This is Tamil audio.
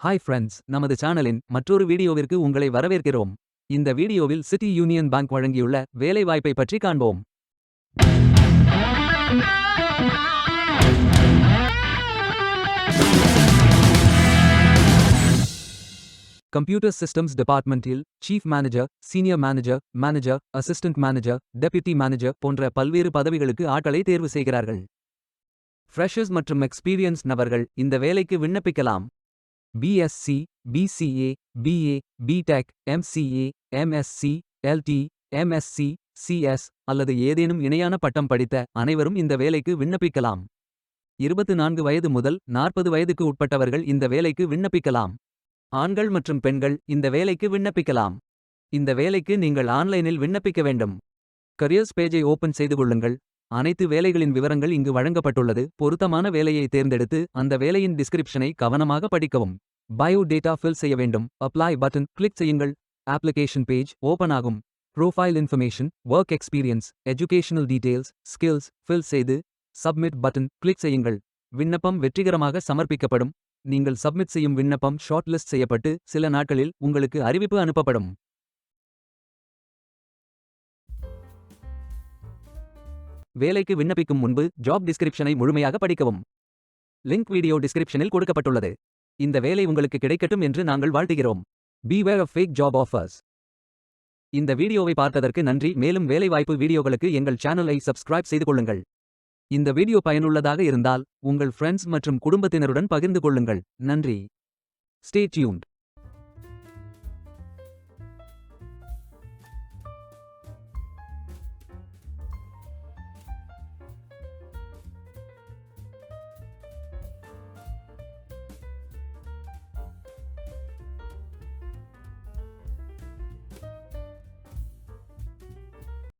ஹாய் ஃப்ரெண்ட்ஸ், நமது சேனலின் மற்றொரு வீடியோவிற்கு உங்களை வரவேற்கிறோம். இந்த வீடியோவில் சிட்டி யூனியன் பேங்க் வழங்கியுள்ள வேலைவாய்ப்பை பற்றி காண்போம். கம்ப்யூட்டர் சிஸ்டம்ஸ் டிபார்ட்மெண்டில் chief manager, senior manager, manager, assistant manager, deputy manager போன்ற பல்வேறு பதவிகளுக்கு ஆட்களை தேர்வு செய்கிறார்கள். ஃப்ரெஷர்ஸ் மற்றும் எக்ஸ்பீரியன்ஸ் நபர்கள் இந்த வேலைக்கு விண்ணப்பிக்கலாம். BSc, BCA, BA, BTech, MCA, MSc, LT, MSc, CS அல்லது ஏதேனும் இணையான பட்டம் படித்த அனைவரும் இந்த வேலைக்கு விண்ணப்பிக்கலாம். 24 வயது முதல் 40 வயதுக்கு உட்பட்டவர்கள் இந்த வேலைக்கு விண்ணப்பிக்கலாம். ஆண்கள் மற்றும் பெண்கள் இந்த வேலைக்கு விண்ணப்பிக்கலாம். இந்த வேலைக்கு நீங்கள் ஆன்லைனில் விண்ணப்பிக்க வேண்டும். கரியர்ஸ் பேஜை ஓபன் செய்து கொள்ளுங்கள். அனைத்து வேலைகளின் விவரங்கள் இங்கு வழங்கப்பட்டுள்ளது. பொருத்தமான வேலையை தேர்ந்தெடுத்து அந்த வேலையின் டிஸ்கிரிப்ஷனை கவனமாக படிக்கவும். பயோ டேட்டா ஃபில் செய்ய வேண்டும். அப்ளை பட்டன் கிளிக் செய்யுங்கள். அப்ளிகேஷன் பேஜ் ஓபன் ஆகும். Profile information, work experience, educational details, skills fill செய்து சப்மிட் பட்டன் கிளிக் செய்யுங்கள். விண்ணப்பம் வெற்றிகரமாக சமர்ப்பிக்கப்படும். நீங்கள் சப்மிட் செய்யும் விண்ணப்பம் ஷார்ட் லிஸ்ட் செய்யப்பட்டு சில நாட்களில் உங்களுக்கு அறிவிப்பு அனுப்பப்படும். வேலைக்கு விண்ணப்பிக்கும் முன்பு ஜாப் டிஸ்கிரிப்ஷனை முழுமையாக படிக்கவும். லிங்க் வீடியோ டிஸ்கிரிப்ஷனில் கொடுக்கப்பட்டுள்ளது. இந்த வேலை உங்களுக்கு கிடைக்கட்டும் என்று நாங்கள் வாழ்த்துகிறோம். Beware of fake job offers. இந்த வீடியோவை பார்த்ததற்கு நன்றி. மேலும் வேலைவாய்ப்பு வீடியோகளுக்கு எங்கள் சேனலை சப்ஸ்கிரைப் செய்து கொள்ளுங்கள். இந்த வீடியோ பயனுள்ளதாக இருந்தால் உங்கள் ஃப்ரெண்ட்ஸ் மற்றும் குடும்பத்தினருடன் பகிர்ந்து கொள்ளுங்கள். நன்றி. Stay tuned.